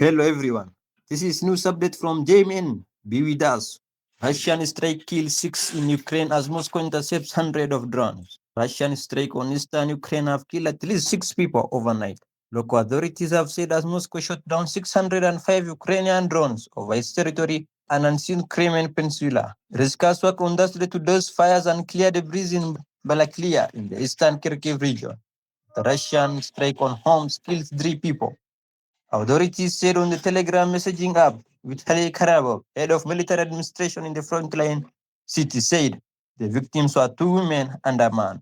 Hello everyone. This is news update from JMN. Be with us. Russian strike kills six in Ukraine as Moscow intercepts hundreds of drones. Russian strike on eastern Ukraine have killed at least six people overnight. Local authorities have said as Moscow shot down 605 Ukrainian drones over its territory and unseen Crimean Peninsula. Rescuers work on that day to douse fires and clear debris in Balaklia in the eastern Kharkiv region. The Russian strike on homes killed three people. Authorities said on the Telegram messaging app, Vitaly Karabov, head of military administration in the frontline city, said the victims were two women and a man.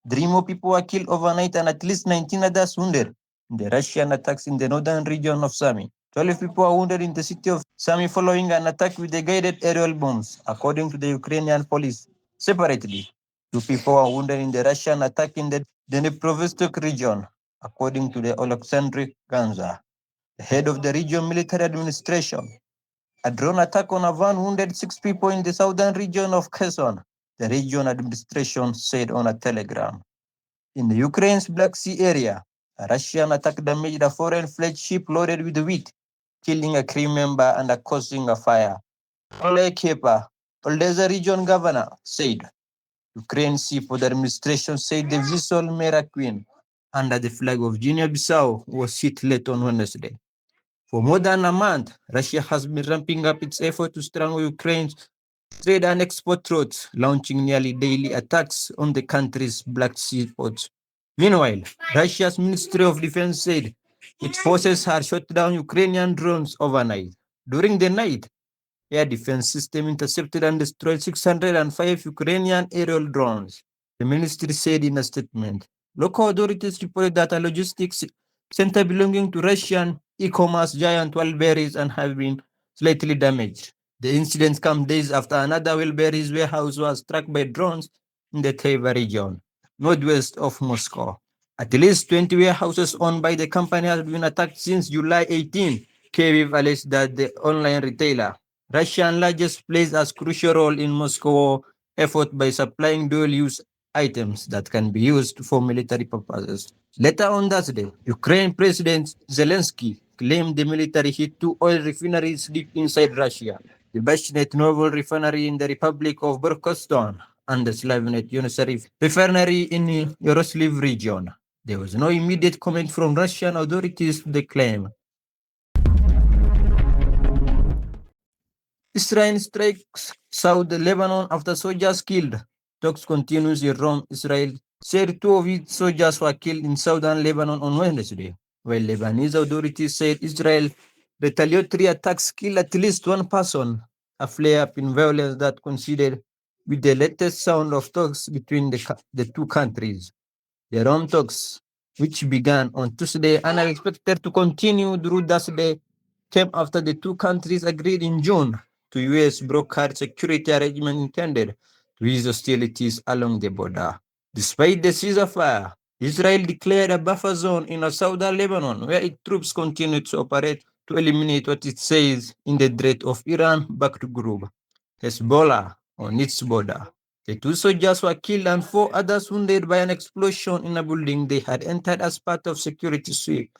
Three more people were killed overnight and at least 19 others wounded in the Russian attacks in the northern region of Sami. 12 people were wounded in the city of Sami following an attack with the guided aerial bombs, according to the Ukrainian police. Separately, two people were wounded in the Russian attack in the Dnipropetrovsk region, according to the Alexandri Ganza, the head of the region military administration. A drone attack on a van wounded six people in the southern region of Kherson, the region administration said on a telegram. In the Ukraine's Black Sea area, a Russian attack damaged a foreign flag ship loaded with wheat, killing a crew member and causing a fire. Oleg Kepa, Odessa region governor, said Ukraine's seafood administration said the vessel Mera Queen under the flag of Guinea-Bissau was hit late on Wednesday. For more than a month, Russia has been ramping up its effort to strangle Ukraine's trade and export routes, launching nearly daily attacks on the country's Black Sea ports. Meanwhile, Russia's Ministry of Defense said its forces had shot down Ukrainian drones overnight. During the night, air defense system intercepted and destroyed 605 Ukrainian aerial drones, the ministry said in a statement. Local authorities reported that a logistics center belonging to Russian e-commerce giant Wildberries and have been slightly damaged. The incident comes days after another Wildberries warehouse was struck by drones in the Tver region, northwest of Moscow. At least 20 warehouses owned by the company have been attacked since July 18. Kyiv alleged that the online retailer, Russian largest, plays a crucial role in Moscow effort by supplying dual-use items that can be used for military purposes. Later on that day, Ukraine President Zelensky claimed the military hit two oil refineries deep inside Russia, the Bashnet Novel Refinery in the Republic of Burkostan and the Slavinet Unisari Refinery in Yaroslavl region. There was no immediate comment from Russian authorities to the claim. Israel strikes South Lebanon after soldiers killed. Talks continues in Rome. Israel said two of its soldiers were killed in southern Lebanon on Wednesday, while Lebanese authorities said Israel retaliatory attacks killed at least one person, a flare-up in violence that coincided with the latest sound of talks between the two countries. The Rome talks, which began on Tuesday and are expected to continue through Thursday, came after the two countries agreed in June to U.S. brokered security arrangement intended to ease hostilities along the border. Despite the ceasefire, Israel declared a buffer zone in southern Lebanon where its troops continue to operate to eliminate what it says in the threat of Iran-backed group Hezbollah on its border. The two soldiers were killed and four others wounded by an explosion in a building they had entered as part of security sweep,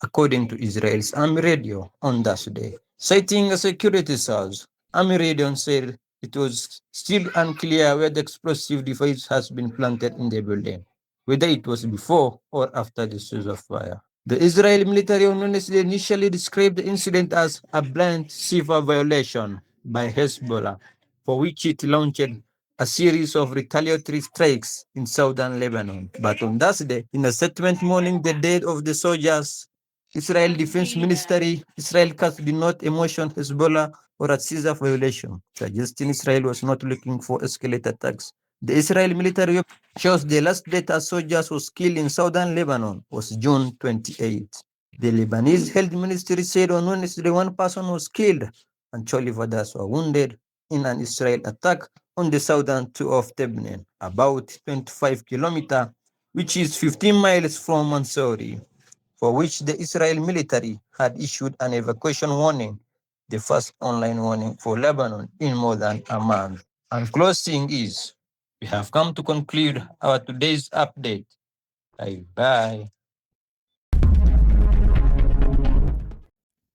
according to Israel's Army radio on Thursday. Citing a security source, Army radio said it was still unclear where the explosive device has been planted in the building, whether it was before or after the ceasefire. The Israeli military on Wednesday initially described the incident as a blind civil violation by Hezbollah, for which it launched a series of retaliatory strikes in southern Lebanon. But on Thursday, in a statement mourning the death of the soldiers, Israel Defense Ministry, Israel did not mention Hezbollah or a Caesar violation, suggesting Israel was not looking for escalated attacks. The Israeli military shows the last date a soldier was killed in southern Lebanon was June 28. The Lebanese Health Ministry said on Wednesday one person was killed and 12 others were wounded in an Israel attack on the southern tip of Tebnen, about 25 kilometers, which is 15 miles from Mansouri, for which the Israel military had issued an evacuation warning, the first online warning for Lebanon in more than a month. And closing is, we have come to conclude our today's update. Bye bye.